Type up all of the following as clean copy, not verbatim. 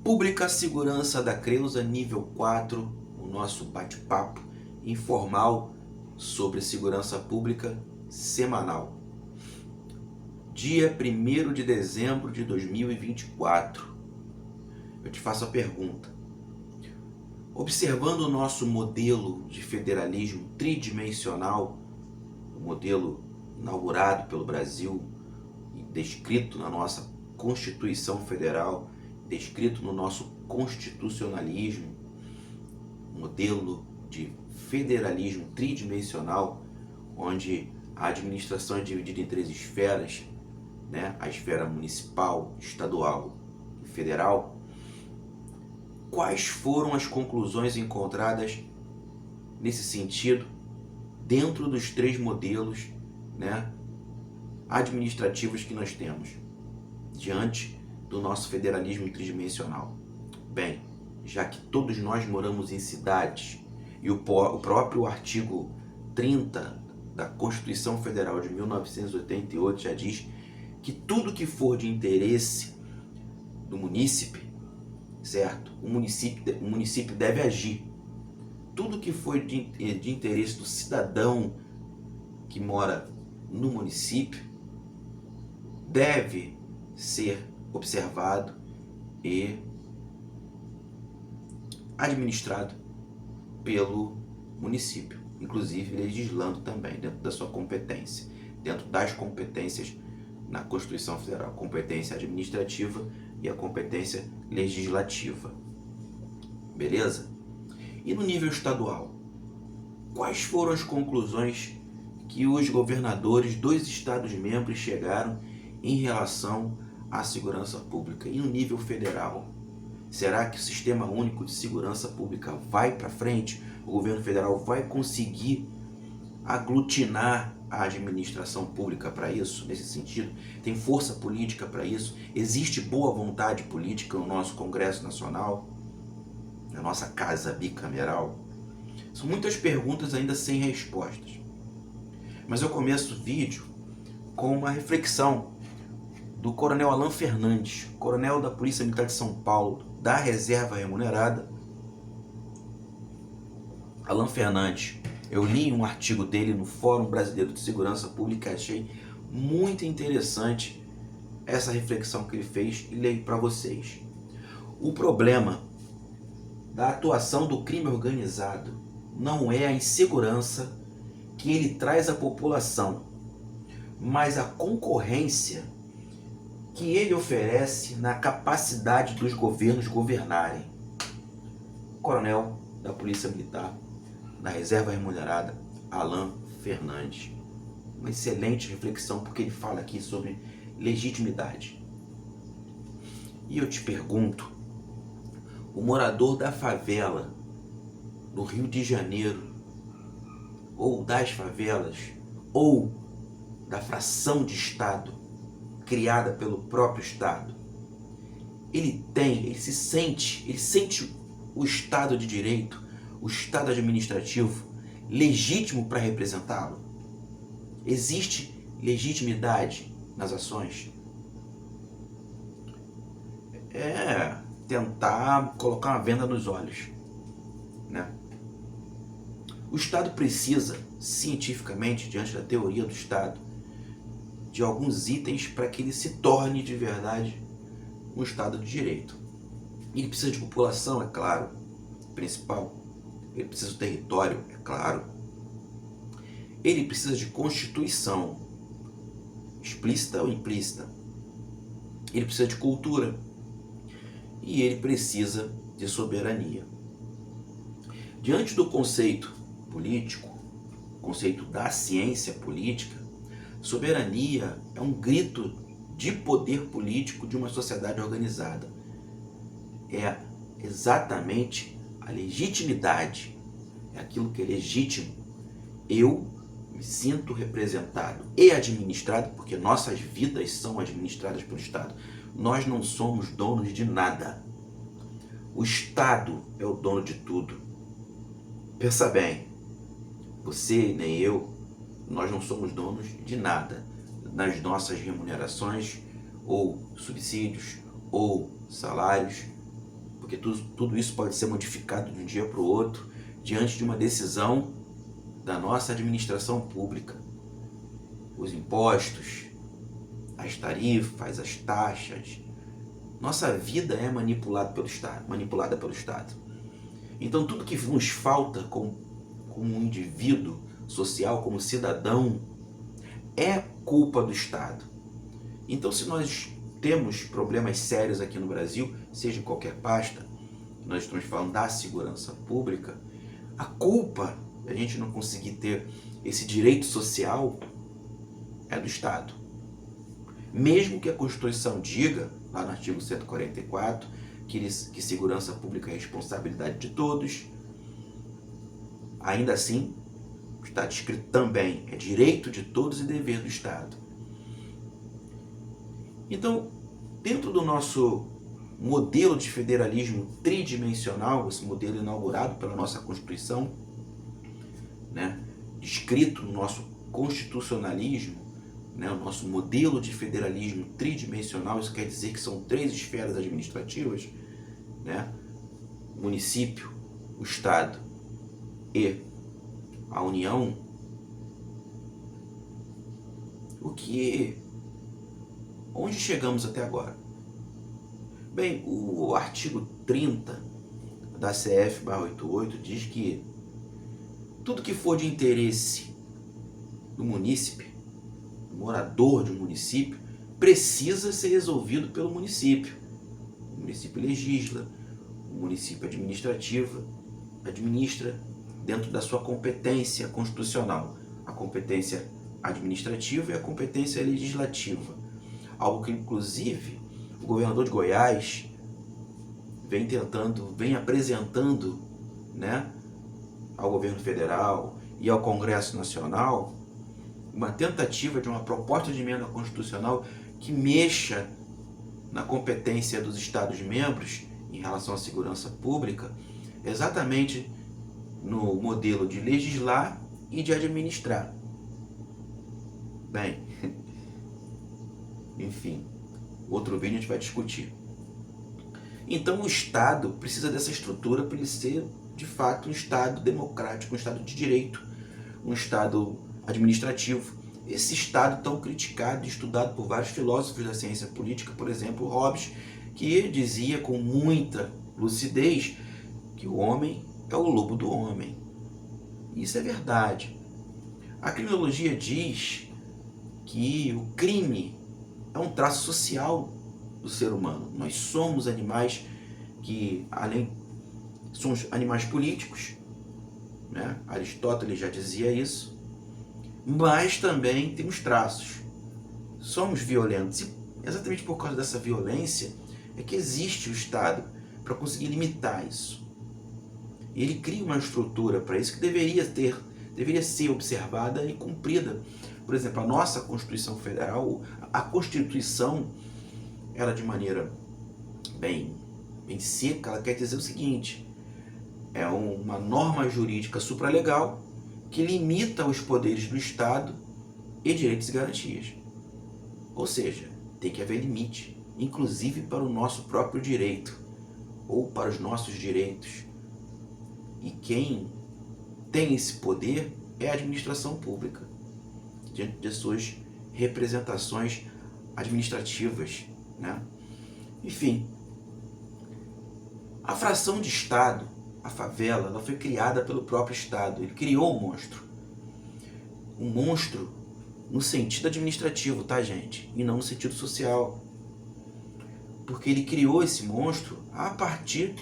Pública Segurança da Creusa, nível 4, o nosso bate-papo informal sobre segurança pública semanal. Dia 1º de dezembro de 2024. Eu te faço a pergunta. Observando o nosso modelo de federalismo tridimensional, o modelo inaugurado pelo Brasil e descrito na nossa Constituição Federal, descrito no nosso constitucionalismo, modelo de federalismo tridimensional, onde a administração é dividida em 3 esferas, a esfera municipal, estadual e federal. Quais foram as conclusões encontradas nesse sentido dentro dos 3 modelos administrativos que nós temos diante do nosso federalismo tridimensional? Bem, já que todos nós moramos em cidades e o próprio artigo 30 da Constituição Federal de 1988 já diz que tudo que for de interesse do munícipe, certo? O município deve agir. Tudo que for de interesse do cidadão que mora no município deve ser observado e administrado pelo município, inclusive legislando também dentro da sua competência, dentro das competências na Constituição Federal, competência administrativa e a competência legislativa. Beleza? E no nível estadual, quais foram as conclusões que os governadores dos estados-membros chegaram em relação à segurança pública? E no nível federal, será que o Sistema Único de Segurança Pública vai para frente? O governo federal vai conseguir aglutinar a administração pública para isso, nesse sentido? Tem força política para isso? Existe boa vontade política no nosso Congresso Nacional, na nossa Casa Bicameral? São muitas perguntas ainda sem respostas. Mas eu começo o vídeo com uma reflexão do Coronel Alan Fernandes, coronel da Polícia Militar de São Paulo, da Reserva Remunerada. Alan Fernandes, eu li um artigo dele no Fórum Brasileiro de Segurança Pública, achei muito interessante essa reflexão que ele fez e leio para vocês. O problema da atuação do crime organizado não é a insegurança que ele traz à população, mas a concorrência que ele oferece na capacidade dos governos governarem. Coronel da Polícia Militar da Reserva Remunerada, Alan Fernandes. Uma excelente reflexão, porque ele fala aqui sobre legitimidade. E eu te pergunto, o morador da favela do Rio de Janeiro, ou das favelas, ou da fração de Estado criada pelo próprio Estado, ele sente o Estado de Direito, o Estado administrativo legítimo para representá-lo? Existe legitimidade nas ações? É tentar colocar uma venda nos olhos, O Estado precisa, cientificamente, diante da teoria do Estado, de alguns itens para que ele se torne de verdade um Estado de Direito. Ele precisa de população, é claro, principal. Ele precisa do território, é claro. Ele precisa de Constituição, explícita ou implícita. Ele precisa de cultura. E ele precisa de soberania. Diante do conceito político, conceito da ciência política, soberania é um grito de poder político de uma sociedade organizada. É exatamente a legitimidade, é aquilo que é legítimo. Eu me sinto representado e administrado, porque nossas vidas são administradas pelo Estado. Nós não somos donos de nada. O Estado é o dono de tudo. Pensa bem, você nem eu, nós não somos donos de nada. Nas nossas remunerações, ou subsídios, ou salários, porque tudo isso pode ser modificado de um dia para o outro, diante de uma decisão da nossa administração pública. Os impostos, as tarifas, as taxas, nossa vida é manipulada pelo Estado. Então tudo que nos falta como um indivíduo social, como cidadão, é culpa do Estado. Então, se nós temos problemas sérios aqui no Brasil, seja em qualquer pasta, nós estamos falando da segurança pública, a culpa de a gente não conseguir ter esse direito social é do Estado. Mesmo que a Constituição diga, lá no artigo 144, que segurança pública é responsabilidade de todos, ainda assim, está descrito também, é direito de todos e dever do Estado. Então, dentro do nosso modelo de federalismo tridimensional, esse modelo inaugurado pela nossa Constituição, né, descrito no nosso constitucionalismo, né, o nosso modelo de federalismo tridimensional, isso quer dizer que são 3 esferas administrativas, né, o município, o Estado e a União. Onde chegamos até agora? Bem, o artigo 30 da CF/88 diz que tudo que for de interesse do munícipe, do morador de um município, precisa ser resolvido pelo município. O município legisla, o município administra dentro da sua competência constitucional, a competência administrativa e a competência legislativa. Algo que, inclusive, o governador de Goiás vem apresentando, né, ao governo federal e ao Congresso Nacional, uma tentativa de uma proposta de emenda constitucional que mexa na competência dos Estados-membros em relação à segurança pública, exatamente no modelo de legislar e de administrar. Bem, enfim, outro vídeo a gente vai discutir. Então o Estado precisa dessa estrutura para ele ser, de fato, um Estado democrático, um Estado de direito, um Estado administrativo. Esse Estado tão criticado e estudado por vários filósofos da ciência política, por exemplo, Hobbes, que dizia com muita lucidez que o homem é o lobo do homem. Isso é verdade. A criminologia diz que o crime é um traço social do ser humano. Nós somos animais que, somos animais políticos, né? Aristóteles já dizia isso, mas também temos traços. Somos violentos e exatamente por causa dessa violência é que existe o Estado para conseguir limitar isso. E ele cria uma estrutura para isso que deveria ser observada e cumprida. Por exemplo, a nossa Constituição Federal, a Constituição, ela de maneira bem seca, ela quer dizer o seguinte: é uma norma jurídica supralegal que limita os poderes do Estado e direitos e garantias. Ou seja, tem que haver limite, inclusive para o nosso próprio direito, ou para os nossos direitos. E quem tem esse poder é a administração pública, diante de suas representações administrativas, né? Enfim, a fração de Estado, a favela, ela foi criada pelo próprio Estado. Ele criou um monstro. Um monstro no sentido administrativo, tá, gente? E não no sentido social. Porque ele criou esse monstro a partir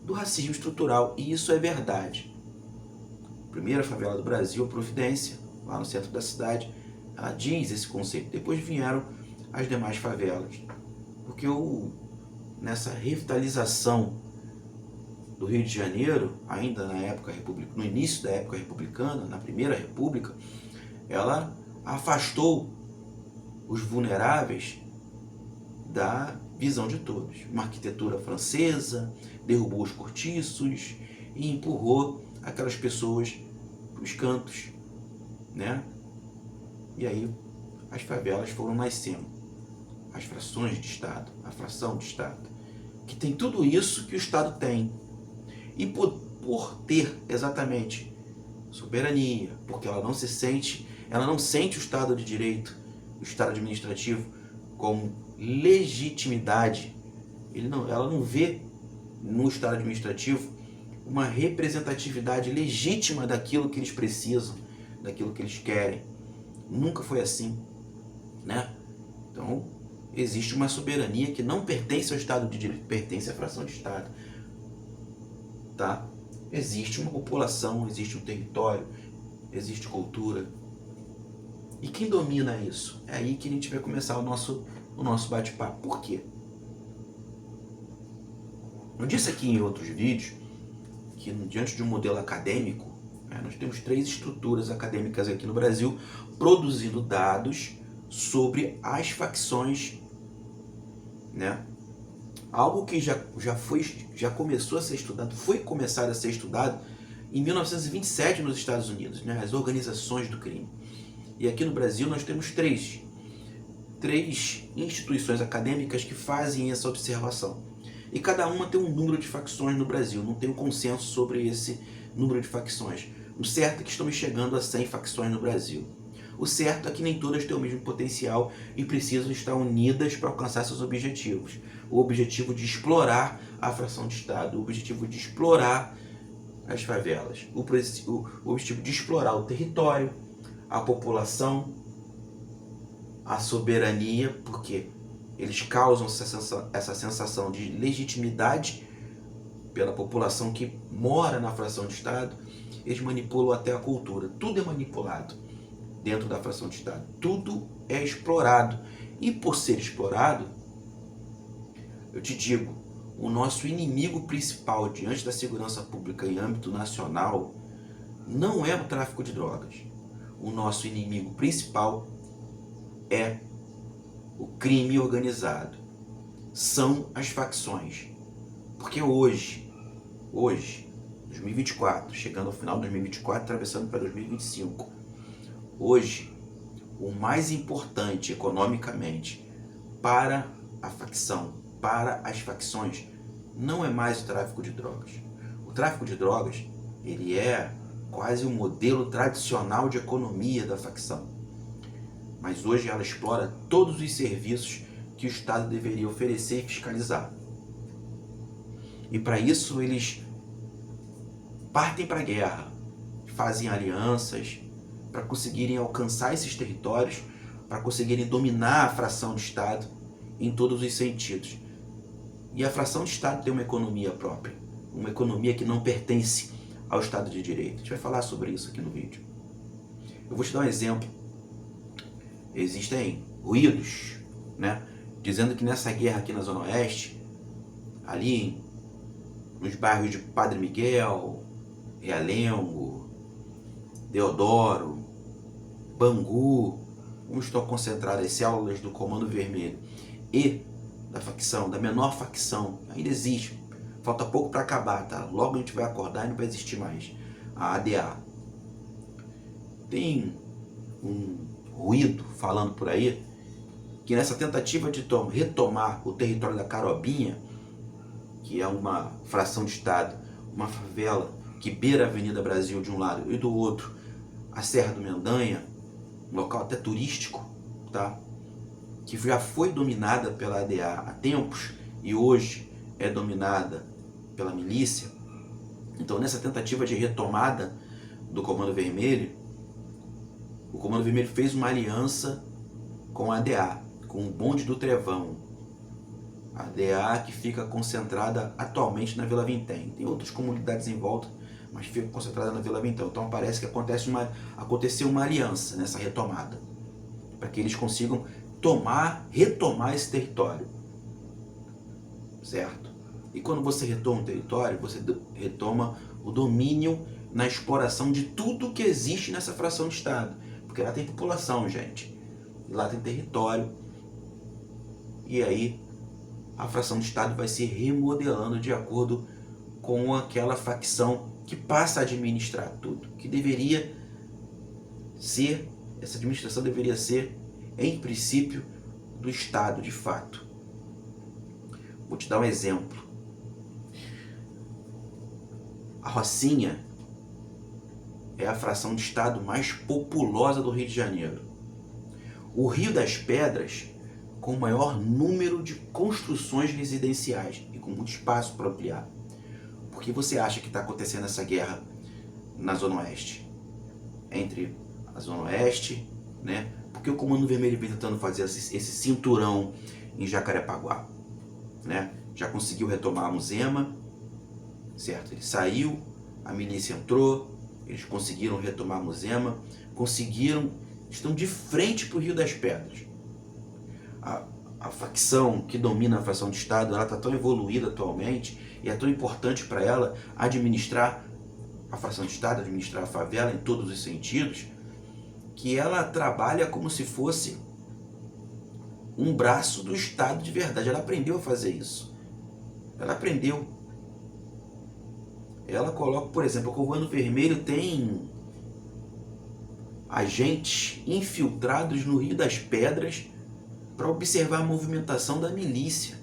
do racismo estrutural. E isso é verdade. A primeira favela do Brasil, a Providência, lá no centro da cidade, ela diz esse conceito. Depois vieram as demais favelas. Porque nessa revitalização do Rio de Janeiro, ainda no início da época republicana, na Primeira República, ela afastou os vulneráveis da visão de todos. Uma arquitetura francesa, derrubou os cortiços e empurrou aquelas pessoas para os cantos, né? E aí as favelas foram nascendo, as frações de Estado, a fração de Estado. que tem tudo isso que o Estado tem. E por ter exatamente soberania, porque ela não sente o Estado de Direito, o Estado administrativo, como legitimidade. Ela não vê no Estado administrativo uma representatividade legítima daquilo que eles precisam, daquilo que eles querem. Nunca foi assim, né? Então, existe uma soberania que não pertence ao Estado de Direito, pertence à fração de Estado. Tá? Existe uma população, existe um território, existe cultura. E quem domina isso? É aí que a gente vai começar o nosso bate-papo. Por quê? Eu disse aqui em outros vídeos que diante de um modelo acadêmico, nós temos 3 estruturas acadêmicas aqui no Brasil produzindo dados sobre as facções, né? Algo que já começou a ser estudado, foi começado a ser estudado em 1927 nos Estados Unidos, né? As organizações do crime. E aqui no Brasil nós temos três instituições acadêmicas que fazem essa observação. E cada uma tem um número de facções no Brasil, não tem um consenso sobre esse número de facções. O certo é que estamos chegando a 100 facções no Brasil. O certo é que nem todas têm o mesmo potencial e precisam estar unidas para alcançar seus objetivos. O objetivo de explorar a fração de Estado, o objetivo de explorar as favelas, o objetivo de explorar o território, a população, a soberania, porque eles causam essa sensação de legitimidade pela população que mora na fração de Estado. Eles manipulam até a cultura. Tudo é manipulado dentro da fração de Estado. Tudo é explorado. E por ser explorado, eu te digo, o nosso inimigo principal diante da segurança pública em âmbito nacional não é o tráfico de drogas. O nosso inimigo principal é o crime organizado. São as facções. Porque hoje, 2024, chegando ao final de 2024, atravessando para 2025, hoje, o mais importante economicamente para a facção, para as facções, não é mais o tráfico de drogas. O tráfico de drogas, ele é quase um modelo tradicional de economia da facção. Mas hoje ela explora todos os serviços que o Estado deveria oferecer e fiscalizar. E para isso eles partem para a guerra, fazem alianças para conseguirem alcançar esses territórios, para conseguirem dominar a fração de Estado em todos os sentidos. E a fração de Estado tem uma economia própria, uma economia que não pertence ao Estado de Direito. A gente vai falar sobre isso aqui no vídeo. Eu vou te dar um exemplo. Existem ruídos, né, dizendo que nessa guerra aqui na Zona Oeste, ali nos bairros de Padre Miguel, Realengo, Deodoro, Bangu, onde estão concentradas as células do Comando Vermelho e da facção, da menor facção, ainda existe. Falta pouco para acabar, tá? Logo a gente vai acordar e não vai existir mais. A ADA. Tem um ruído falando por aí que nessa tentativa de retomar o território da Carobinha, que é uma fração de Estado, uma favela que beira a Avenida Brasil de um lado e do outro a Serra do Mendanha, um local até turístico, tá? Que já foi dominada pela ADA há tempos e hoje é dominada pela milícia. Então, nessa tentativa de retomada do Comando Vermelho, o Comando Vermelho fez uma aliança com a ADA, com o Bonde do Trevão. A ADA que fica concentrada atualmente na Vila Vintém. Tem outras comunidades em volta, mas fica concentrada na Vila Vintém. Então parece que aconteceu uma aliança nessa retomada, para que eles consigam retomar esse território. Certo? E quando você retoma um território, você retoma o domínio na exploração de tudo que existe nessa fração de Estado. Porque lá tem população, gente. E lá tem território. E aí a fração de Estado vai se remodelando de acordo com aquela facção que passa a administrar tudo. Que deveria ser, essa administração deveria ser, em princípio, do Estado de fato. Vou te dar um exemplo. A Rocinha é a fração de estado mais populosa do Rio de Janeiro. O Rio das Pedras, com o maior número de construções residenciais e com muito espaço para ampliar. Por que você acha que está acontecendo essa guerra na Zona Oeste? Entre a Zona Oeste, né? Porque o Comando Vermelho vem tentando fazer esse cinturão em Jacarepaguá, né? Já conseguiu retomar a Muzema, certo? Ele saiu, a milícia entrou, eles conseguiram retomar a Muzema, estão de frente para o Rio das Pedras. A facção que domina a fração de Estado, ela está tão evoluída atualmente e é tão importante para ela administrar a fração de Estado, administrar a favela em todos os sentidos, que ela trabalha como se fosse um braço do Estado de verdade. Ela aprendeu a fazer isso. Ela aprendeu. Ela coloca, por exemplo, o Comando Vermelho tem agentes infiltrados no Rio das Pedras para observar a movimentação da milícia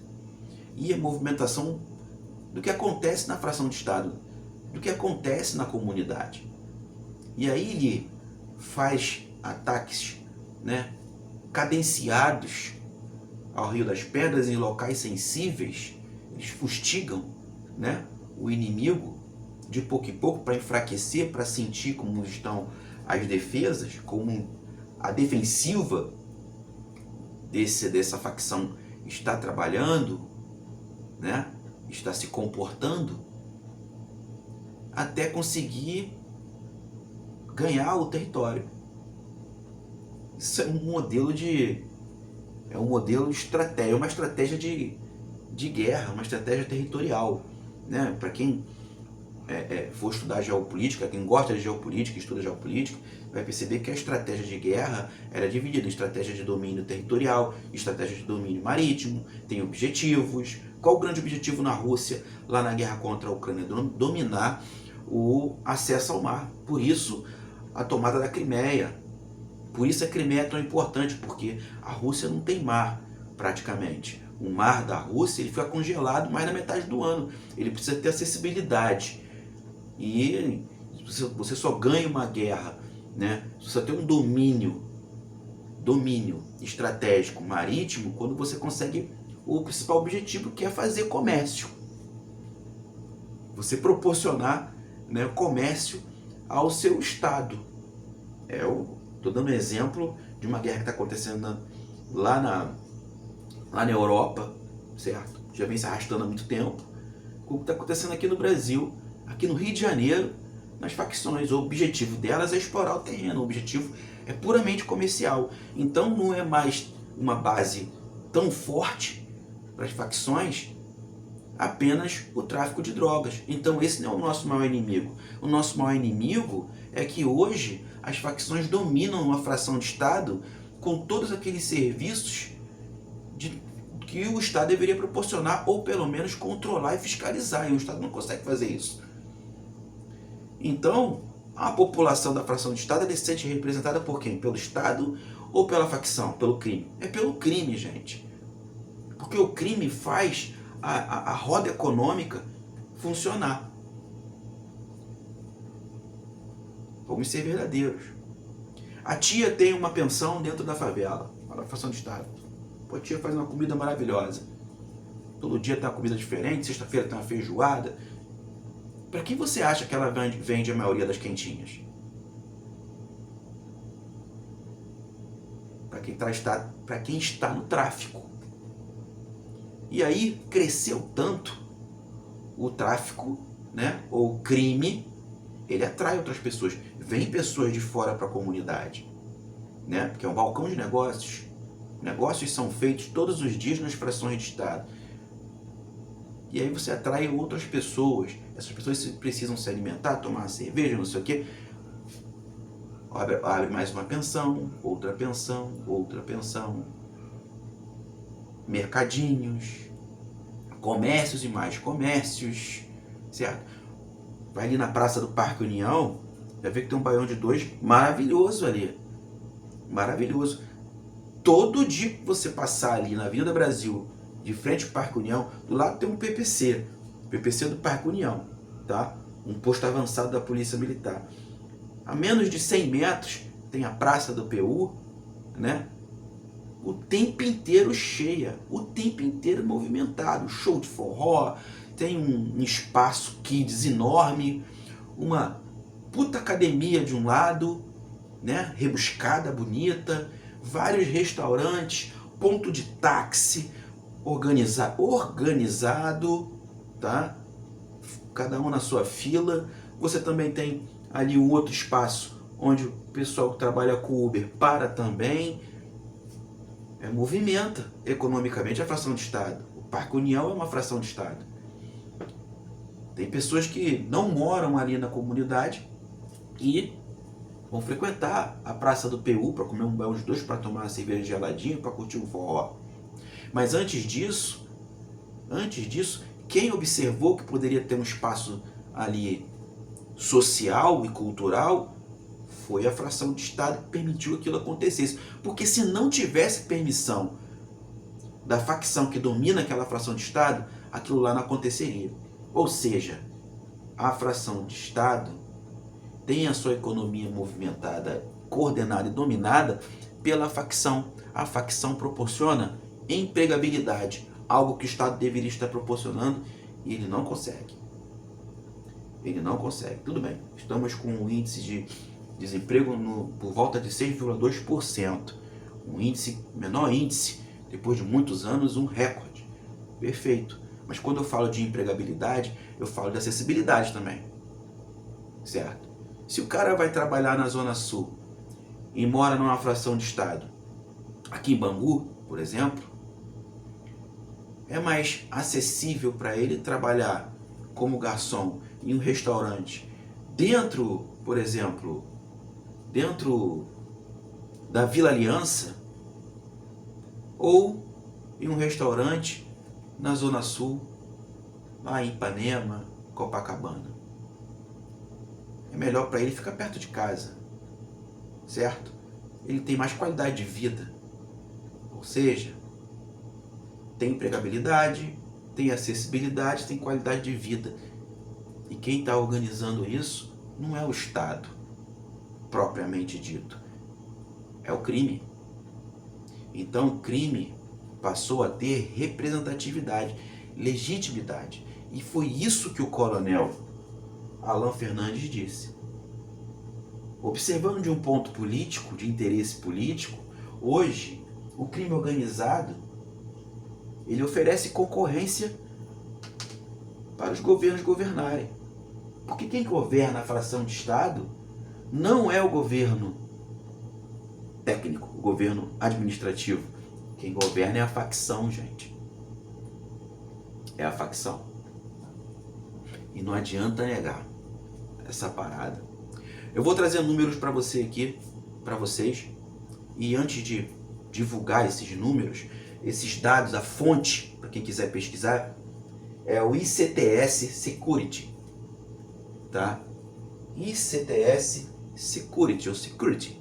e a movimentação do que acontece na fração de Estado, do que acontece na comunidade. E aí ele faz ataques, né, cadenciados ao Rio das Pedras em locais sensíveis. Eles fustigam, né, o inimigo de pouco em pouco para enfraquecer, para sentir como estão as defesas, como a defensiva dessa facção está trabalhando, né, está se comportando, até conseguir ganhar o território. Isso é um modelo estratégia, uma estratégia de guerra, uma estratégia territorial, né? Para quem for estudar geopolítica, quem gosta de geopolítica, estuda geopolítica, vai perceber que a estratégia de guerra era dividida em estratégia de domínio territorial, estratégia de domínio marítimo, tem objetivos. Qual o grande objetivo na Rússia, lá na guerra contra a Ucrânia? Dominar o acesso ao mar. Por isso, a tomada da Crimeia. Por isso a Crimeia é tão importante, porque a Rússia não tem mar, praticamente. O mar da Rússia ele fica congelado mais da metade do ano. Ele precisa ter acessibilidade. E você só ganha uma guerra, né? Você tem um domínio estratégico marítimo quando você consegue o principal objetivo, que é fazer comércio. Você proporcionar, né, comércio ao seu estado. Eu estou dando um exemplo de uma guerra que está acontecendo lá na Europa, certo? Já vem se arrastando há muito tempo. O que está acontecendo aqui no Brasil, aqui no Rio de Janeiro, nas facções. O objetivo delas é explorar o terreno, o objetivo é puramente comercial. Então não é mais uma base tão forte para as facções apenas o tráfico de drogas. Então esse não é o nosso maior inimigo. O nosso maior inimigo é que hoje as facções dominam uma fração de Estado com todos aqueles serviços que o Estado deveria proporcionar, ou pelo menos controlar e fiscalizar, e o Estado não consegue fazer isso. Então, a população da fração de Estado, ela se sente representada por quem? Pelo Estado ou pela facção? Pelo crime? É pelo crime, gente. Porque o crime faz a roda econômica funcionar. Vamos ser verdadeiros. A tia tem uma pensão dentro da favela, a fração de Estado. Pô, a tia faz uma comida maravilhosa. Todo dia tem uma comida diferente, sexta-feira tem uma feijoada. Para quem você acha que ela vende a maioria das quentinhas? Para quem está no tráfico. E aí cresceu tanto o tráfico, né, ou o crime, ele atrai outras pessoas. Vem pessoas de fora para a comunidade, né, porque é um balcão de negócios. Negócios são feitos todos os dias nas frações de Estado. E aí você atrai outras pessoas. Essas pessoas precisam se alimentar, tomar uma cerveja, não sei o quê. Abre mais uma pensão, outra pensão, outra pensão. Mercadinhos, comércios e mais comércios, certo? Vai ali na Praça do Parque União, vai ver que tem um baião de dois maravilhoso ali. Maravilhoso. Todo dia que você passar ali na Avenida Brasil, de frente ao Parque União, do lado tem um PPC, PPC do Parque União, tá? Um posto avançado da Polícia Militar. A menos de 100 metros tem a Praça do PU, né? O tempo inteiro cheia, o tempo inteiro movimentado, show de forró, tem um espaço kids enorme, uma puta academia de um lado, né? Rebuscada, bonita, vários restaurantes, ponto de táxi, organizado, tá? Cada um na sua fila. Você também tem ali um outro espaço onde o pessoal que trabalha com Uber para também. Movimenta economicamente a fração de Estado. O Parque União é uma fração de Estado. Tem pessoas que não moram ali na comunidade e vão frequentar a Praça do PU para comer uns dois, para tomar uma cerveja geladinha, para curtir um forró. Mas antes disso, quem observou que poderia ter um espaço ali social e cultural foi a fração de Estado que permitiu que aquilo acontecesse. Porque se não tivesse permissão da facção que domina aquela fração de Estado, aquilo lá não aconteceria. Ou seja, a fração de Estado tem a sua economia movimentada, coordenada e dominada pela facção. A facção proporciona empregabilidade, algo que o Estado deveria estar proporcionando, e ele não consegue. Ele não consegue. Tudo bem, estamos com um índice de desemprego por volta de 6,2%. Um índice, menor índice, depois de muitos anos, um recorde. Perfeito. Mas quando eu falo de empregabilidade, eu falo de acessibilidade também. Certo? Se o cara vai trabalhar na Zona Sul e mora numa fração de Estado, aqui em Bangu, por exemplo, é mais acessível para ele trabalhar como garçom em um restaurante dentro, por exemplo, dentro da Vila Aliança, ou em um restaurante na Zona Sul, lá em Ipanema, Copacabana. É melhor para ele ficar perto de casa, certo? Ele tem mais qualidade de vida, ou seja, tem empregabilidade, tem acessibilidade, tem qualidade de vida. E quem está organizando isso não é o Estado, propriamente dito, é o crime. Então o crime passou a ter representatividade, legitimidade. E foi isso que o coronel Alan Fernandes disse. Observando de um ponto político, de interesse político, hoje o crime organizado ele oferece concorrência para os governos governarem. Porque quem governa a fração de Estado não é o governo técnico, o governo administrativo. Quem governa é a facção, gente. É a facção. E não adianta negar essa parada. Eu vou trazer números para você aqui, para vocês. E antes de divulgar esses números, esses dados, a fonte, para quem quiser pesquisar, é o ICTS Security. Tá? ICTS Security, ou Security.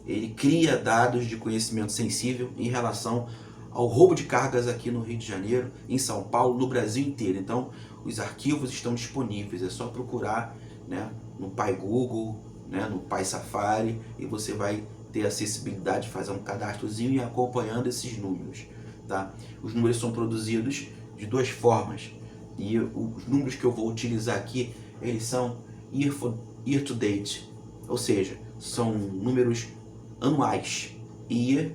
Ele cria dados de conhecimento sensível em relação ao roubo de cargas aqui no Rio de Janeiro, em São Paulo, no Brasil inteiro. Então, os arquivos estão disponíveis, é só procurar, né, no Pai Google, né, no Pai Safari, e você vai ter acessibilidade de fazer um cadastrozinho e ir acompanhando esses números. Tá? Os números são produzidos de duas formas, e os números que eu vou utilizar aqui, eles são year to date, ou seja, são números anuais, year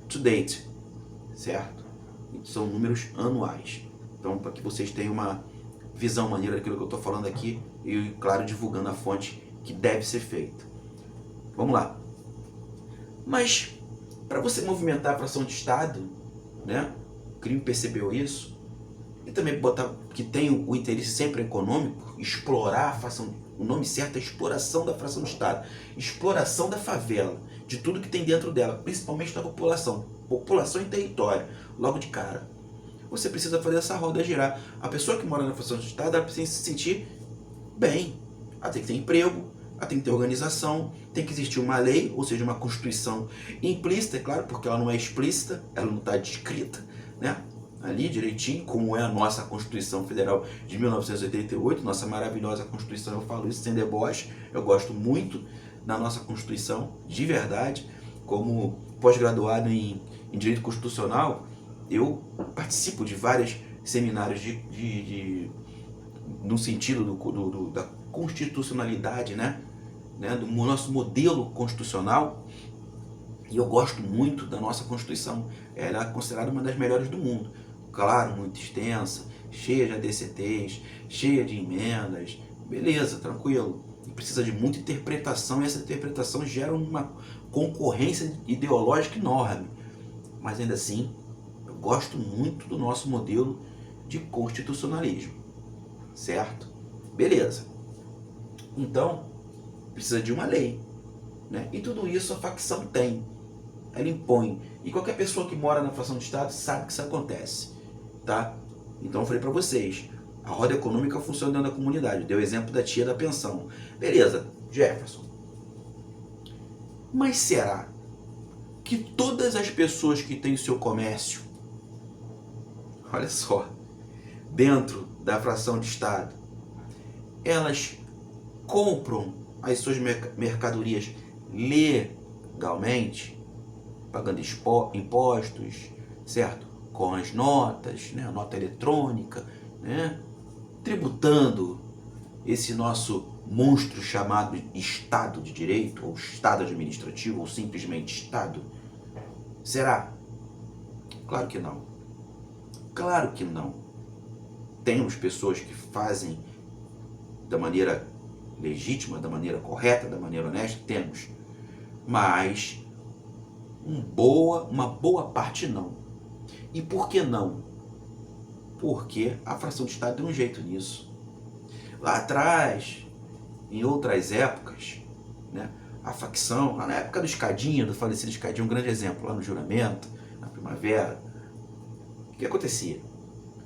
to date, certo? São números anuais. Então, para que vocês tenham uma visão maneira daquilo que eu estou falando aqui, e, claro, divulgando a fonte que deve ser feita. Vamos lá. Mas, para você movimentar a fração de Estado, né? O crime percebeu isso, e também botar que tem o interesse sempre econômico, explorar a fração. O nome certo é exploração da fração de Estado, exploração da favela, de tudo que tem dentro dela, principalmente da população e território, logo de cara. Você precisa fazer essa roda girar. A pessoa que mora na fração de Estado, ela precisa se sentir bem, ela tem que ter emprego, ela tem que ter organização, tem que existir uma lei, ou seja, uma constituição implícita, é claro, porque ela não é explícita, ela não está descrita, né? Ali direitinho, como é a nossa Constituição Federal de 1988, nossa maravilhosa Constituição, eu falo isso sem deboche, eu gosto muito da nossa Constituição, de verdade, como pós-graduado em Direito Constitucional, eu participo de vários seminários no sentido da constitucionalidade, né, do nosso modelo constitucional, e eu gosto muito da nossa Constituição. Ela é considerada uma das melhores do mundo. Claro, muito extensa, cheia de ADCTs, cheia de emendas, beleza, tranquilo. E precisa de muita interpretação, e essa interpretação gera uma concorrência ideológica enorme. Mas ainda assim, eu gosto muito do nosso modelo de constitucionalismo, certo? Beleza. Então, precisa de uma lei, né? E tudo isso a facção tem. Ela impõe. E qualquer pessoa que mora na fração de Estado sabe que isso acontece, tá? Então eu falei para vocês, a roda econômica funciona dentro da comunidade. Deu o exemplo da tia da pensão. Beleza, Jefferson. Mas será que todas as pessoas que têm o seu comércio, olha só, dentro da fração de Estado, elas compram as suas mercadorias legalmente, pagando impostos, certo? Com as notas, né? A nota eletrônica, né? Tributando esse nosso monstro chamado Estado de Direito, ou Estado Administrativo, ou simplesmente Estado? Será? Claro que não. Claro que não. Temos pessoas que fazem da maneira legítima, da maneira correta, da maneira honesta, temos. Mas uma boa parte não. E por que não? Porque a fração de Estado deu um jeito nisso. Lá atrás, em outras épocas, né, a facção, lá na época do Escadinha, do falecido Escadinha, um grande exemplo, lá no Juramento, na Primavera, o que acontecia?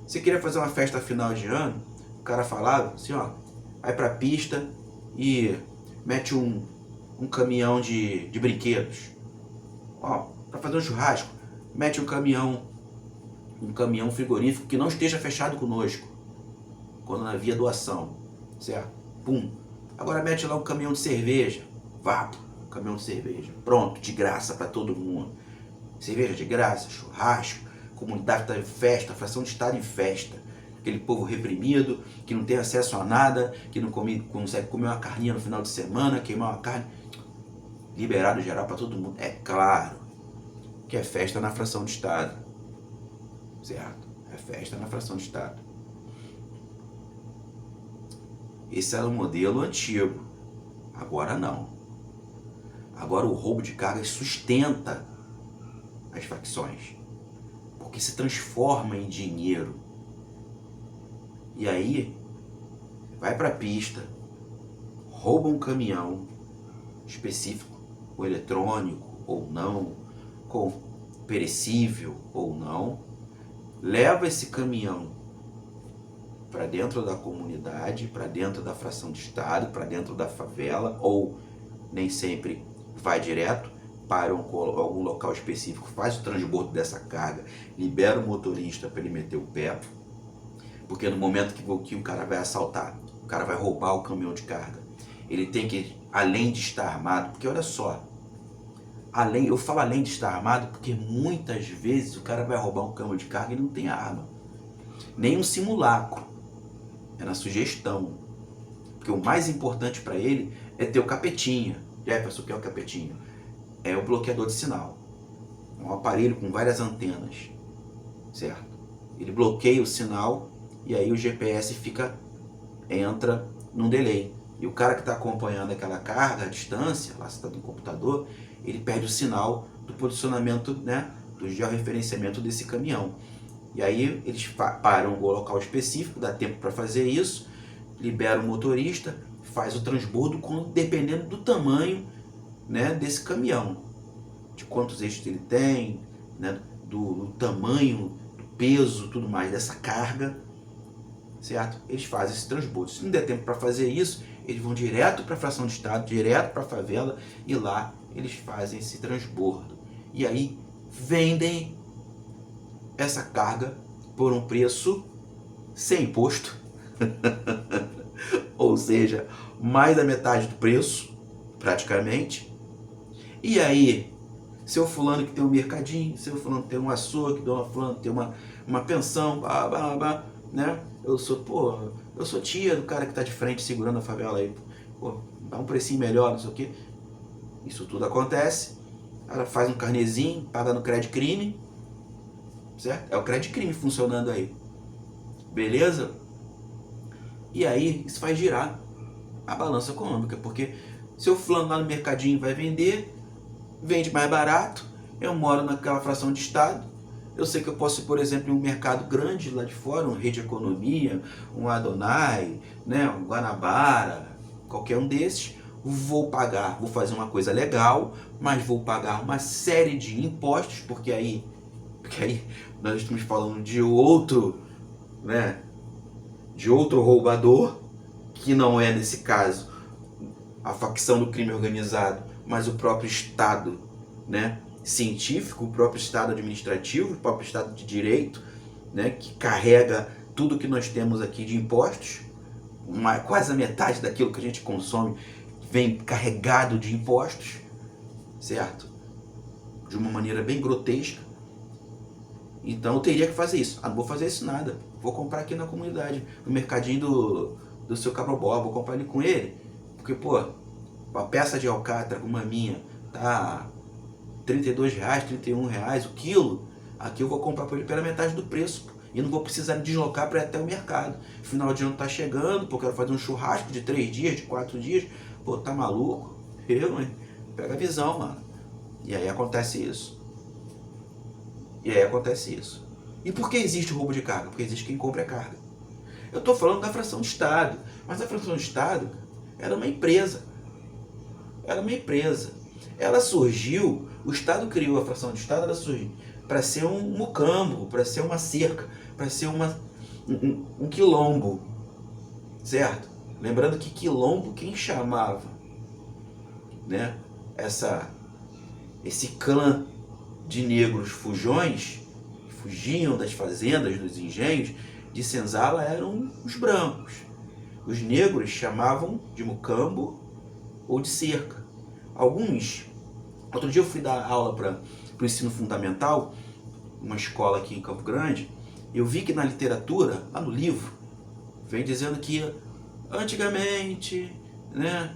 Você queria fazer uma festa final de ano, o cara falava assim, ó, vai pra pista e mete um caminhão de brinquedos. Ó, para fazer um churrasco, mete um caminhão frigorífico que não esteja fechado conosco, quando havia doação, certo? Pum. Agora mete lá um caminhão de cerveja, vá, um caminhão de cerveja, pronto, de graça para todo mundo. Cerveja de graça, churrasco, comunidade está em festa, fração de Estado em festa. Aquele povo reprimido, que não tem acesso a nada, que não consegue comer uma carninha no final de semana, queimar uma carne. Liberado geral para todo mundo. É claro que é festa na fração de Estado. Certo? É festa na fração de Estado. Esse era o modelo antigo. Agora não. Agora o roubo de cargas sustenta as facções. Porque se transforma em dinheiro. E aí, vai para a pista, rouba um caminhão específico, ou eletrônico, ou não, com perecível, ou não, leva esse caminhão para dentro da comunidade, para dentro da fração de Estado, para dentro da favela, ou nem sempre vai direto para algum local específico, faz o transbordo dessa carga, libera o motorista para ele meter o pé, porque no momento que o cara vai assaltar, o cara vai roubar o caminhão de carga, ele tem que, além de estar armado, porque olha só, eu falo além de estar armado porque muitas vezes o cara vai roubar um caminhão de carga e não tem arma, nem um simulacro, é na sugestão, porque o mais importante para ele é ter o capetinha. Jefferson, o que é o capetinha? É o bloqueador de sinal, é um aparelho com várias antenas, certo? Ele bloqueia o sinal e aí o GPS entra num delay. E o cara que está acompanhando aquela carga à distância, lá está no computador, ele perde o sinal do posicionamento, né, do georreferenciamento desse caminhão. E aí eles param um local específico, dá tempo para fazer isso, libera o motorista, faz o transbordo dependendo do tamanho, né, desse caminhão, de quantos eixos ele tem, né, do tamanho, do peso, tudo mais dessa carga, certo? Eles fazem esse transbordo. Se não der tempo para fazer isso, eles vão direto para a fração de Estado, direto para a favela, e lá eles fazem esse transbordo. E aí vendem essa carga por um preço sem imposto, ou seja, mais da metade do preço, praticamente. E aí, seu fulano que tem um mercadinho, seu fulano que tem um açougue, seu fulano que tem uma pensão, né? Eu sou tia do cara que tá de frente segurando a favela aí, pô, dá um precinho melhor, não sei o que. Isso tudo acontece, ela faz um carnezinho, paga no crédito crime, certo? É o crédito crime funcionando aí, beleza? E aí isso faz girar a balança econômica, porque seu fulano lá no mercadinho vai vender, vende mais barato, eu moro naquela fração de Estado, eu sei que eu posso ir, por exemplo, em um mercado grande lá de fora, um Rede Economia, um Adonai, né, um Guanabara, qualquer um desses, vou fazer uma coisa legal, mas vou pagar uma série de impostos, porque aí nós estamos falando de outro, né, de outro roubador, que não é, nesse caso, a facção do crime organizado, mas o próprio Estado, né, científico, o próprio Estado administrativo, o próprio Estado de direito, né, que carrega tudo que nós temos aqui de impostos, quase a metade daquilo que a gente consome vem carregado de impostos, certo? De uma maneira bem grotesca. Então eu teria que fazer isso. Não vou fazer isso nada. Vou comprar aqui na comunidade, no mercadinho do seu Cabrobó, vou comprar ali com ele. Porque, pô, a peça de alcatra como a minha tá R$32, R$31 o quilo. Aqui eu vou comprar por ele pela metade do preço, pô. E não vou precisar me deslocar para ir até o mercado. Final de ano tá chegando, pô, quero fazer um churrasco de 3 dias, de 4 dias. Pô, tá maluco? Hein? Pega a visão, mano. E aí acontece isso. E por que existe o roubo de carga? Porque existe quem compra a carga. Eu tô falando da fração de Estado. Mas a fração de Estado era uma empresa. Ela surgiu, o Estado criou a fração de Estado, ela surgiu para ser um mucambo, para ser uma cerca, para ser um quilombo, certo? Lembrando que quilombo, quem chamava, né, esse clã de negros fujões, que fugiam das fazendas, dos engenhos de senzala, eram os brancos. Os negros chamavam de mucambo ou de cerca. Outro dia eu fui dar aula para o ensino fundamental, uma escola aqui em Campo Grande, eu vi que na literatura, lá no livro, vem dizendo que antigamente, né,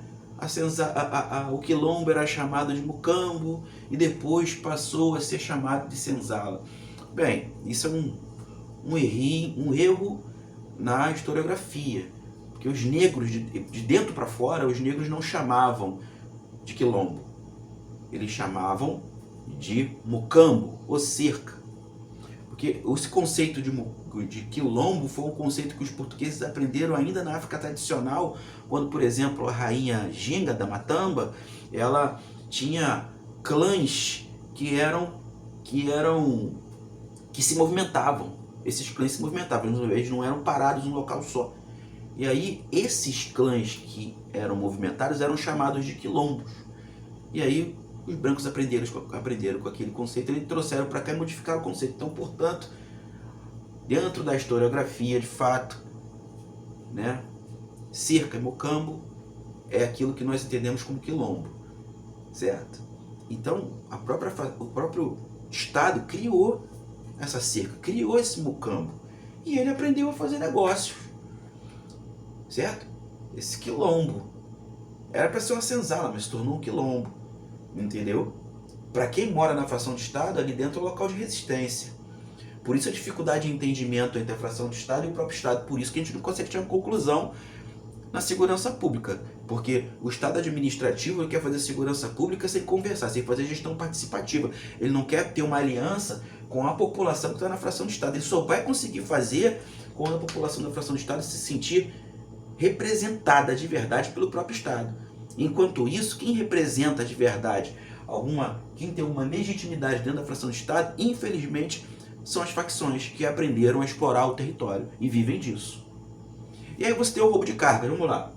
o quilombo era chamado de mucambo e depois passou a ser chamado de senzala. Bem, isso é um erro na historiografia, porque os negros, de dentro para fora, os negros não chamavam de quilombo, eles chamavam de mucambo ou cerca, porque esse conceito de quilombo foi um conceito que os portugueses aprenderam ainda na África tradicional, quando, por exemplo, a rainha Ginga da Matamba, ela tinha clãs que se movimentavam. Esses clãs se movimentavam, eles não eram parados num local só. E aí esses clãs que eram movimentados eram chamados de quilombos. E aí os brancos aprenderam com aquele conceito, eles trouxeram para cá e modificaram o conceito. Então, portanto, dentro da historiografia, de fato, né, cerca e mucambo é aquilo que nós entendemos como quilombo, certo? Então, o próprio Estado criou essa cerca, criou esse mucambo, e ele aprendeu a fazer negócios, certo? Esse quilombo era para ser uma senzala, mas se tornou um quilombo, entendeu? Para quem mora na fração de Estado, ali dentro é um local de resistência. Por isso a dificuldade de entendimento entre a fração de Estado e o próprio Estado. Por isso que a gente não consegue ter uma conclusão na segurança pública. Porque o Estado administrativo quer fazer segurança pública sem conversar, sem fazer gestão participativa. Ele não quer ter uma aliança com a população que está na fração de Estado. Ele só vai conseguir fazer quando a população da fração de Estado se sentir representada de verdade pelo próprio Estado. Enquanto isso, quem representa de verdade quem tem uma legitimidade dentro da fração de Estado, infelizmente, são as facções que aprenderam a explorar o território e vivem disso. E aí você tem o roubo de carga, vamos lá.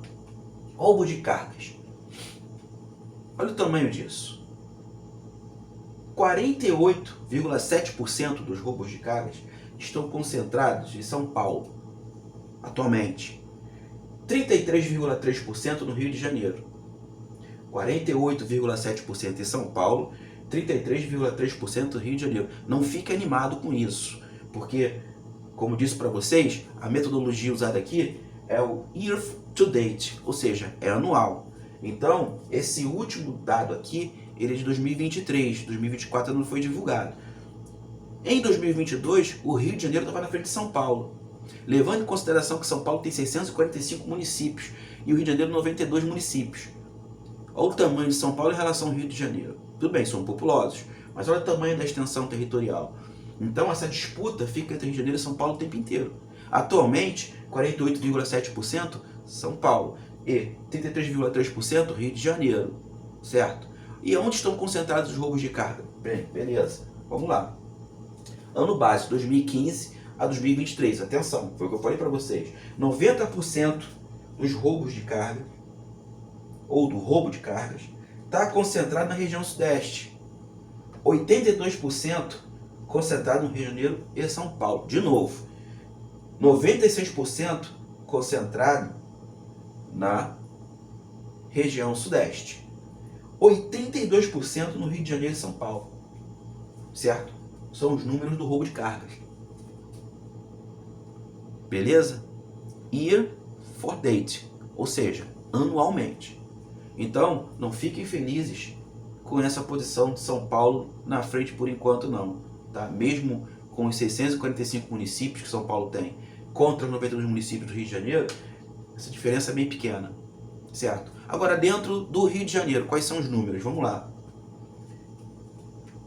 Roubo de cargas. Olha o tamanho disso. 48,7% dos roubos de cargas estão concentrados em São Paulo, atualmente. 33,3% no Rio de Janeiro. 48,7% em São Paulo, 33,3% no Rio de Janeiro. Não fique animado com isso, porque, como disse para vocês, a metodologia usada aqui é o year to date, ou seja, é anual. Então, esse último dado aqui, ele é de 2023, 2024 não foi divulgado. Em 2022, o Rio de Janeiro estava na frente de São Paulo, levando em consideração que São Paulo tem 645 municípios e o Rio de Janeiro 92 municípios. Olha o tamanho de São Paulo em relação ao Rio de Janeiro. Tudo bem, são populosos, mas olha o tamanho da extensão territorial. Então essa disputa fica entre Rio de Janeiro e São Paulo o tempo inteiro. Atualmente, 48,7% São Paulo e 33,3% Rio de Janeiro, certo? E onde estão concentrados os roubos de carga? Bem, beleza, vamos lá. Ano base 2015 a 2023, atenção, foi o que eu falei para vocês. 90% dos roubos de carga, ou do roubo de cargas, está concentrado na região sudeste. 82% concentrado no Rio de Janeiro e São Paulo. De novo, 96% concentrado na região sudeste. 82% no Rio de Janeiro e São Paulo. Certo? São os números do roubo de cargas. Beleza? Year for date, ou seja, anualmente. Então, não fiquem felizes com essa posição de São Paulo na frente por enquanto não. Tá? Mesmo com os 645 municípios que São Paulo tem contra os 92 municípios do Rio de Janeiro, essa diferença é bem pequena. Certo? Agora, dentro do Rio de Janeiro, quais são os números? Vamos lá.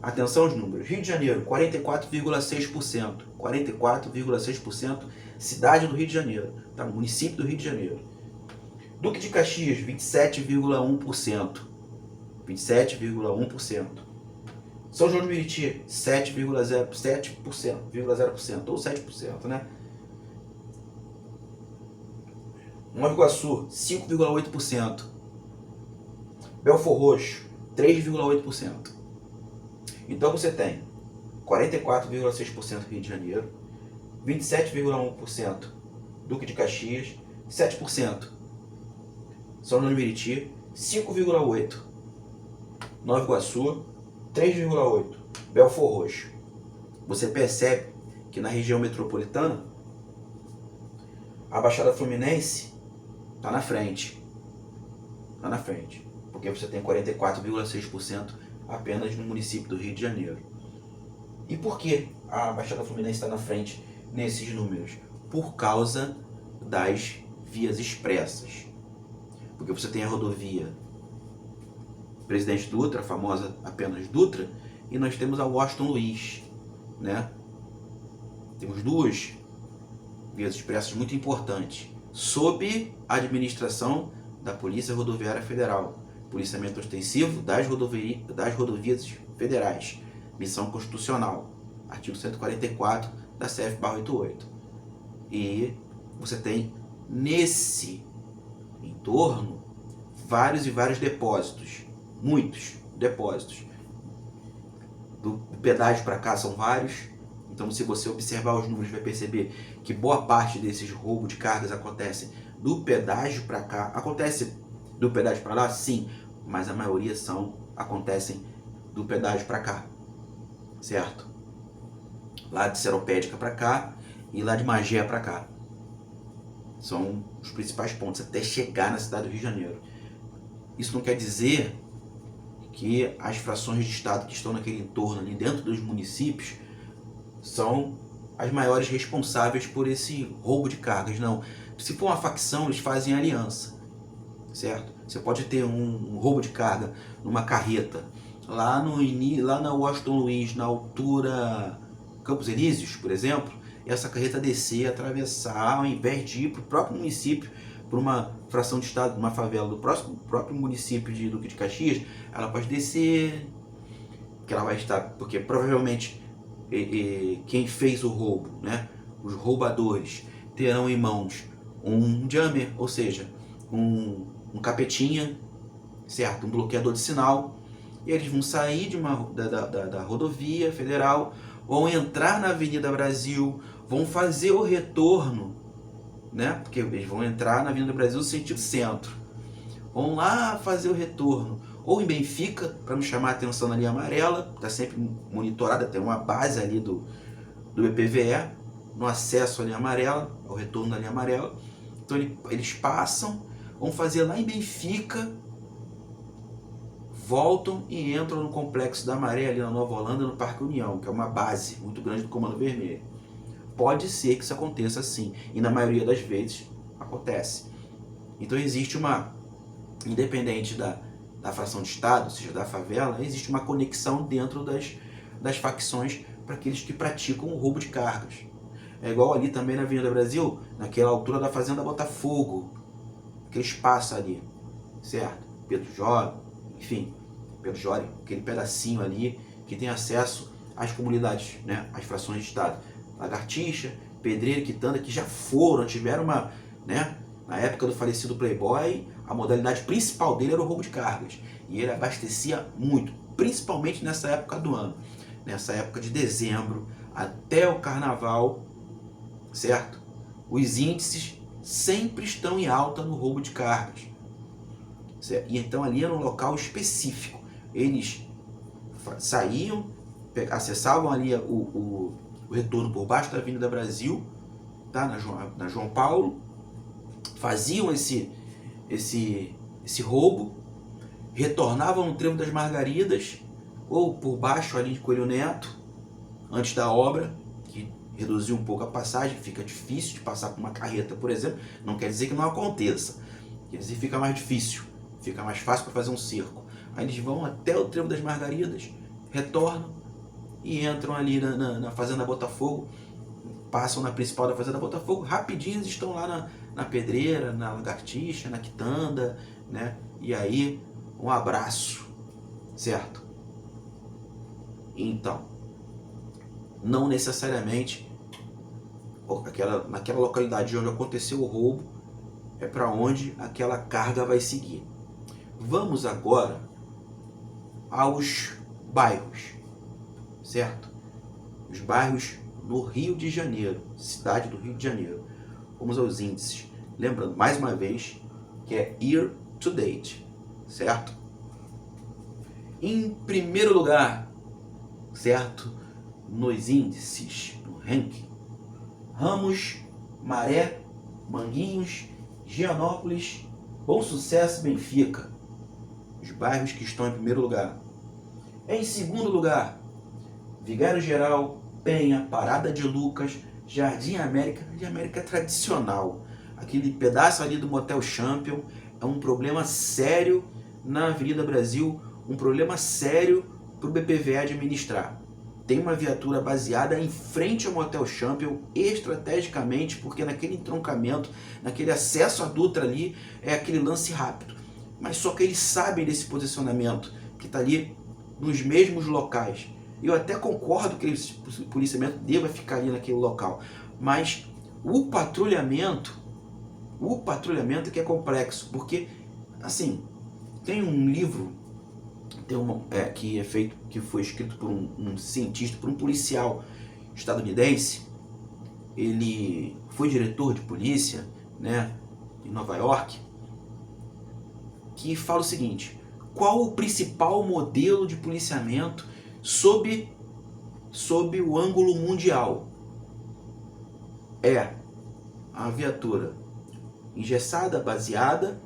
Atenção aos números. Rio de Janeiro, 44,6%. 44,6% cidade do Rio de Janeiro. Tá? Município do Rio de Janeiro. Duque de Caxias, 27,1%. 27,1%. São João de Meriti, 7,0% ou 7%, né? Nova Iguaçu, 5,8%. Belfor Roxo, 3,8%. Então você tem 44,6% Rio de Janeiro, 27,1% Duque de Caxias, 7% São João de Meriti, 5,8%. Nova Iguaçu, 3,8%. Belfor Roxo. Você percebe que na região metropolitana, a Baixada Fluminense está na frente. Está na frente. Porque você tem 44,6% apenas no município do Rio de Janeiro. E por que a Baixada Fluminense está na frente nesses números? Por causa das vias expressas. Porque você tem a rodovia Presidente Dutra, a famosa apenas Dutra, e nós temos a Washington Luiz, né? Temos duas vias expressas muito importantes, sob a administração da Polícia Rodoviária Federal, policiamento ostensivo das rodovias federais, missão constitucional, artigo 144 da CF/88. E você tem nesse entorno vários e vários depósitos, muitos depósitos. Do pedágio para cá são vários. Então, se você observar os números, vai perceber que boa parte desses roubos de cargas acontecem do pedágio para cá. Acontece do pedágio para lá? Sim, mas a maioria acontecem do pedágio para cá, certo? Lá de Seropédica para cá e lá de Magé para cá. São os principais pontos até chegar na cidade do Rio de Janeiro. Isso não quer dizer que as frações de estado que estão naquele entorno ali dentro dos municípios são as maiores responsáveis por esse roubo de cargas, não. Se for uma facção, eles fazem aliança, certo? Você pode ter um roubo de carga numa carreta lá na Washington Luiz, na altura Campos Elíseos, por exemplo, e essa carreta descer, atravessar, ao invés de ir para o próprio município, para uma fração de estado, uma favela do próprio município de Duque de Caxias, ela pode descer, que ela vai estar, porque provavelmente quem fez o roubo, né, os roubadores, terão em mãos um jammer, ou seja, um um capetinha, certo? Um bloqueador de sinal. E eles vão sair da rodovia federal, vão entrar na Avenida Brasil, vão fazer o retorno, né? Porque eles vão entrar na Avenida Brasil no sentido centro. Vão lá fazer o retorno, ou em Benfica, para não chamar a atenção na linha amarela, está sempre monitorada, tem uma base ali do BPVE, no acesso à linha amarela, ao retorno da linha amarela. Então eles passam, vão fazer lá em Benfica, voltam e entram no Complexo da Maré, ali na Nova Holanda, no Parque União, que é uma base muito grande do Comando Vermelho. Pode ser que isso aconteça sim, e na maioria das vezes acontece. Então existe uma, independente da fração de Estado, ou seja, da favela, existe uma conexão dentro das facções para aqueles que praticam o roubo de cargas. É igual ali também na Avenida Brasil, naquela altura da Fazenda Botafogo, aquele espaço ali, certo? Pedro Jorge, enfim, Pedro Jorge, aquele pedacinho ali que tem acesso às comunidades, né? Às frações de Estado. Lagartixa, Pedreira e Quitanda, que já tiveram uma, né? Na época do falecido Playboy, a modalidade principal dele era o roubo de cargas. E ele abastecia muito, principalmente nessa época do ano. Nessa época de dezembro até o carnaval, certo? Os índices sempre estão em alta no roubo de cargas. Certo? E então ali era um local específico. Eles saíam, acessavam ali o retorno por baixo da Avenida Brasil, tá? na João Paulo, faziam esse roubo, retornavam no Trevo das Margaridas, ou por baixo ali de Coelho Neto, antes da obra, que reduziu um pouco a passagem, fica difícil de passar por uma carreta, por exemplo. Não quer dizer que não aconteça, quer dizer que fica mais difícil, fica mais fácil para fazer um cerco. Aí eles vão até o Trevo das Margaridas, retornam e entram ali na Fazenda Botafogo, passam na principal da Fazenda Botafogo, rapidinho eles estão lá na Pedreira, na Lagartixa, na Quitanda, né? E aí, um abraço, certo? Então, não necessariamente naquela localidade onde aconteceu o roubo é para onde aquela carga vai seguir. Vamos agora aos bairros, certo? Os bairros no Rio de Janeiro, cidade do Rio de Janeiro. Vamos aos índices. Lembrando, mais uma vez, que é year to date, certo? Em primeiro lugar, certo? Nos índices, no ranking, Ramos, Maré, Manguinhos, Gianópolis, Bom Sucesso e Benfica. Os bairros que estão em primeiro lugar. Em segundo lugar, Vigário Geral, Penha, Parada de Lucas, Jardim América, Jardim América tradicional. Aquele pedaço ali do Motel Champion é um problema sério na Avenida Brasil, um problema sério para o BPVE administrar. Tem uma viatura baseada em frente ao Motel Champion, estrategicamente, porque naquele entroncamento, naquele acesso à Dutra ali, é aquele lance rápido. Mas só que eles sabem desse posicionamento, que está ali nos mesmos locais. Eu até concordo que o policiamento deva ficar ali naquele local, mas o patrulhamento que é complexo, porque, assim, tem um livro que foi escrito por um cientista, por um policial estadunidense. Ele foi diretor de polícia, né, em Nova York, que fala o seguinte: qual o principal modelo de policiamento sob o ângulo mundial? É a viatura engessada, baseada,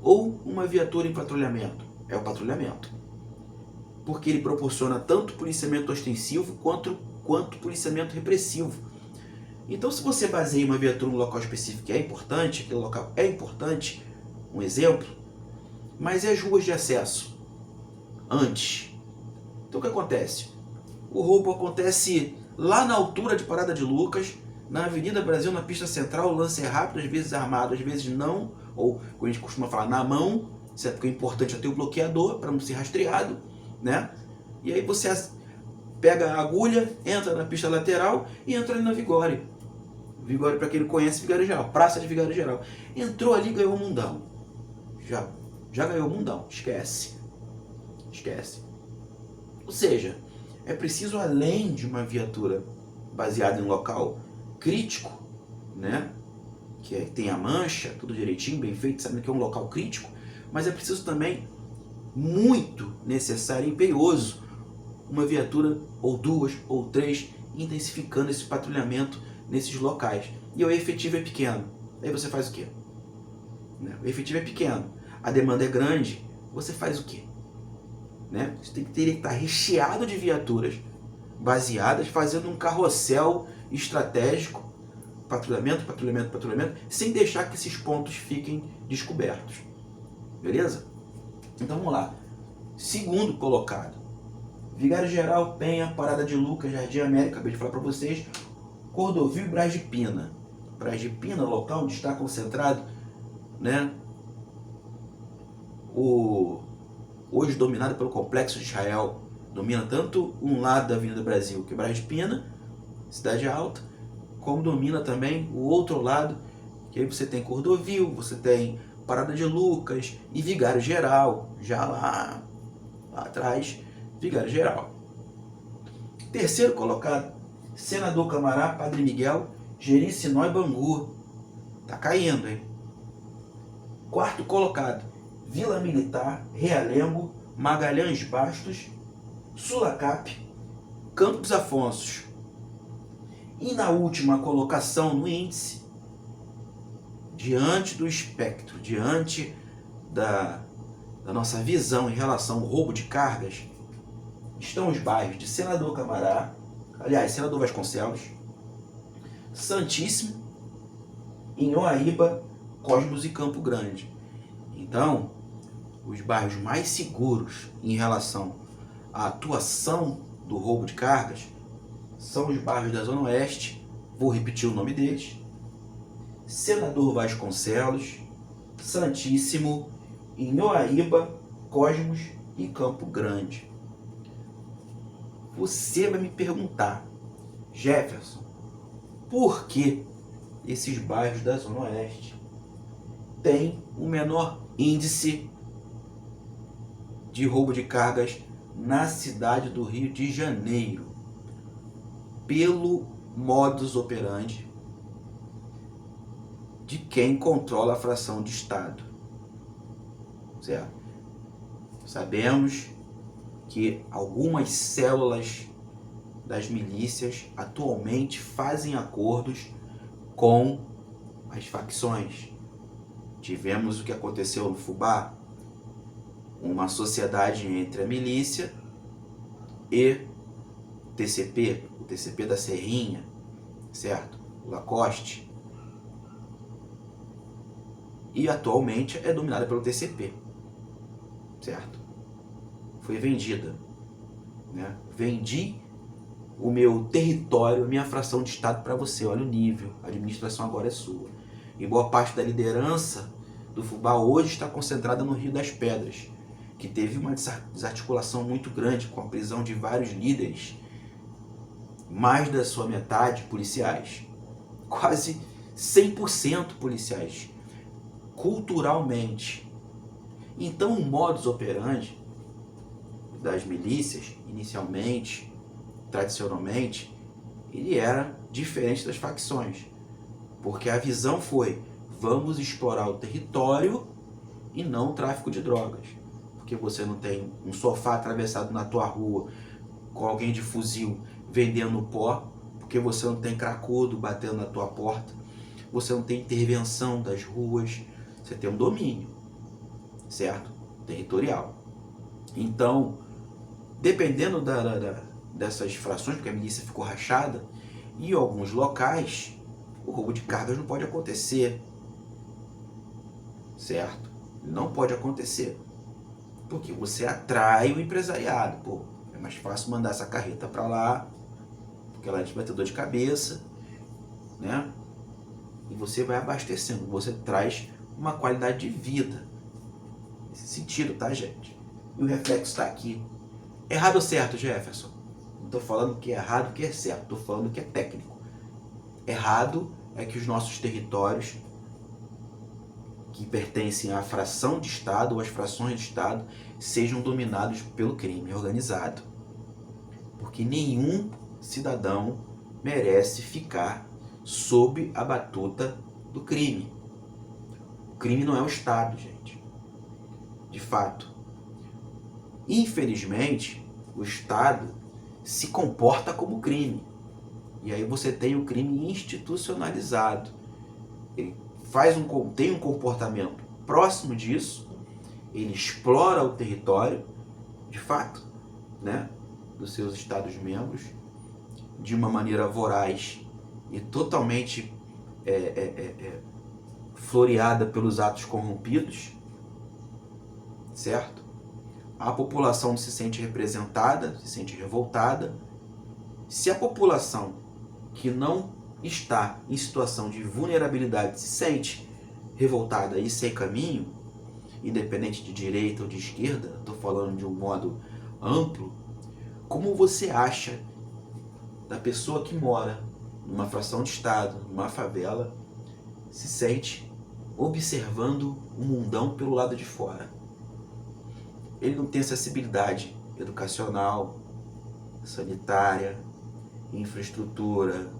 ou uma viatura em patrulhamento? É o patrulhamento, porque ele proporciona tanto policiamento ostensivo quanto policiamento repressivo. Então, se você baseia uma viatura em um local específico que é importante, aquele local é importante, um exemplo, mas e as ruas de acesso? Antes. Então o que acontece? O roubo acontece lá na altura de Parada de Lucas, na Avenida Brasil, na pista central, o lance é rápido, às vezes armado, às vezes não, ou como a gente costuma falar, na mão, certo? Porque o importante é ter o bloqueador para não ser rastreado, né? E aí você pega a agulha, entra na pista lateral e entra ali na Vigório. Vigório, para quem não conhece, Vigário Geral, Praça de Vigário Geral. Entrou ali, ganhou o mundão. já ganhou o mundão, esquece. Ou seja, é preciso, além de uma viatura baseada em local crítico, né, que tem a mancha, tudo direitinho, bem feito, sabendo que é um local crítico, mas é preciso também, muito necessário e imperioso, uma viatura ou duas ou três intensificando esse patrulhamento nesses locais. E o efetivo é pequeno. Aí você faz o quê? O efetivo é pequeno, a demanda é grande, você faz o quê? Você tem que estar recheado de viaturas baseadas, fazendo um carrossel estratégico, patrulhamento, sem deixar que esses pontos fiquem descobertos. Beleza? Então vamos lá. Segundo colocado, Vigário Geral, Penha, Parada de Lucas, Jardim América, acabei de falar para vocês, Cordovil e Braz de Pina. Braz de Pina, local onde está concentrado, hoje dominado pelo Complexo de Israel, domina tanto um lado da Avenida Brasil, que é Braz de Pina, Cidade Alta, como domina também o outro lado, que aí você tem Cordovil, você tem Parada de Lucas e Vigário Geral, já lá atrás, Vigário Geral. Terceiro colocado, Senador Camará, Padre Miguel, Jericinó e Bangu. Tá caindo, hein? Quarto colocado, Vila Militar, Realengo, Magalhães Bastos, Sulacap, Campos Afonsos. E na última colocação no índice, diante do espectro, diante da nossa visão em relação ao roubo de cargas, estão os bairros de Senador Camará, aliás, Senador Vasconcelos, Santíssimo, Inhoaíba, Cosmos e Campo Grande. Então, os bairros mais seguros em relação à atuação do roubo de cargas são os bairros da Zona Oeste, vou repetir o nome deles: Senador Vasconcelos, Santíssimo, Inhoaíba, Cosmos e Campo Grande. Você vai me perguntar, Jefferson, por que esses bairros da Zona Oeste têm o menor índice de roubo de cargas na cidade do Rio de Janeiro? Pelo modus operandi de quem controla a fração de Estado. Certo? Sabemos que algumas células das milícias atualmente fazem acordos com as facções. Tivemos o que aconteceu no Fubá, uma sociedade entre a milícia e o TCP da Serrinha, certo? O Lacoste. E atualmente é dominada pelo TCP, certo? Foi vendida, Vendi o meu território, a minha fração de Estado para você. Olha o nível, a administração agora é sua. E boa parte da liderança do Fubá hoje está concentrada no Rio das Pedras, que teve uma desarticulação muito grande com a prisão de vários líderes, mais da sua metade policiais, quase 100% policiais, culturalmente. Então o modus operandi das milícias, inicialmente, tradicionalmente, ele era diferente das facções, porque a visão foi: vamos explorar o território e não o tráfico de drogas, porque você não tem um sofá atravessado na tua rua com alguém de fuzil vendendo pó, porque você não tem cracudo batendo na tua porta, você não tem intervenção das ruas, você tem um domínio, certo? Territorial. Então, dependendo dessas frações, porque a milícia ficou rachada, em alguns locais o roubo de cargas não pode acontecer, certo? Não pode acontecer, porque você atrai o empresariado. Pô, é mais fácil mandar essa carreta para lá, porque lá a gente vai ter dor de cabeça, E você vai abastecendo, você traz uma qualidade de vida. Nesse sentido, tá, gente? E o reflexo está aqui. Errado ou certo, Jefferson? Não estou falando que é errado, que é certo. Estou falando que é técnico. Errado é que os nossos territórios que pertencem à fração de Estado ou às frações de Estado sejam dominados pelo crime organizado. Porque nenhum cidadão merece ficar sob a batuta do crime. O crime não é o Estado, gente. De fato. Infelizmente, o Estado se comporta como crime. E aí você tem o crime institucionalizado. Ele tem um comportamento próximo disso, ele explora o território, de fato, né, dos seus Estados-membros, de uma maneira voraz e totalmente floreada pelos atos corrompidos, certo? A população se sente representada, se sente revoltada. Se a população que não está em situação de vulnerabilidade se sente revoltada e sem caminho, independente de direita ou de esquerda, estou falando de um modo amplo, como você acha da pessoa que mora numa fração de Estado, numa favela, se sente observando o mundão pelo lado de fora? Ele não tem acessibilidade educacional, sanitária, infraestrutura,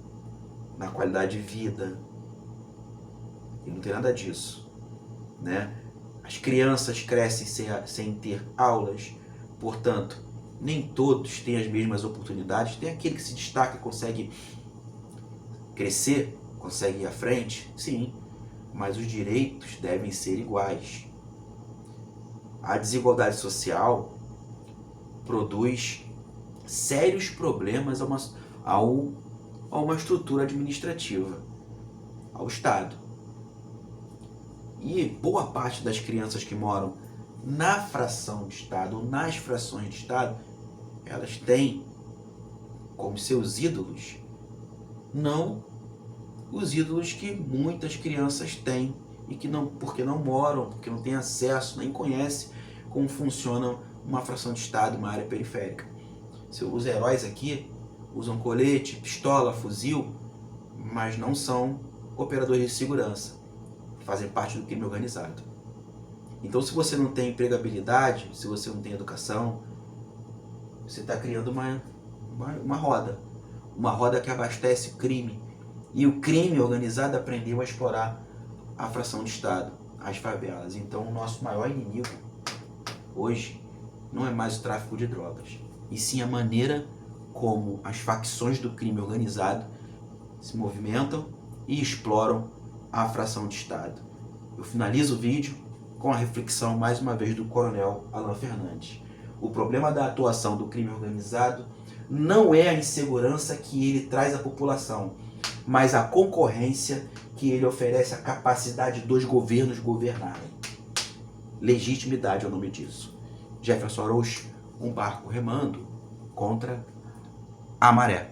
na qualidade de vida. Ele não tem nada disso, né? As crianças crescem sem ter aulas, portanto, nem todos têm as mesmas oportunidades. Tem aquele que se destaca, consegue crescer, consegue ir à frente, sim, mas os direitos devem ser iguais. A desigualdade social produz sérios problemas a uma estrutura administrativa, ao Estado. E boa parte das crianças que moram na fração de Estado ou nas frações de Estado, elas têm como seus ídolos não os ídolos que muitas crianças têm e que não, porque não moram, porque não têm acesso, nem conhecem como funciona uma fração de Estado, uma área periférica. Os heróis aqui usam colete, pistola, fuzil, mas não são operadores de segurança, fazem parte do crime organizado. Então, se você não tem empregabilidade, se você não tem educação, você está criando uma roda que abastece o crime. E o crime organizado aprendeu a explorar a fração de Estado, as favelas. Então, o nosso maior inimigo hoje não é mais o tráfico de drogas, e sim a maneira como as facções do crime organizado se movimentam e exploram a fração de Estado. Eu finalizo o vídeo com a reflexão, mais uma vez, do coronel Alan Fernandes. O problema da atuação do crime organizado não é a insegurança que ele traz à população, mas a concorrência que ele oferece à capacidade dos governos governarem. Legitimidade é o nome disso. Jefferson Araújo, um barco remando contra a maré.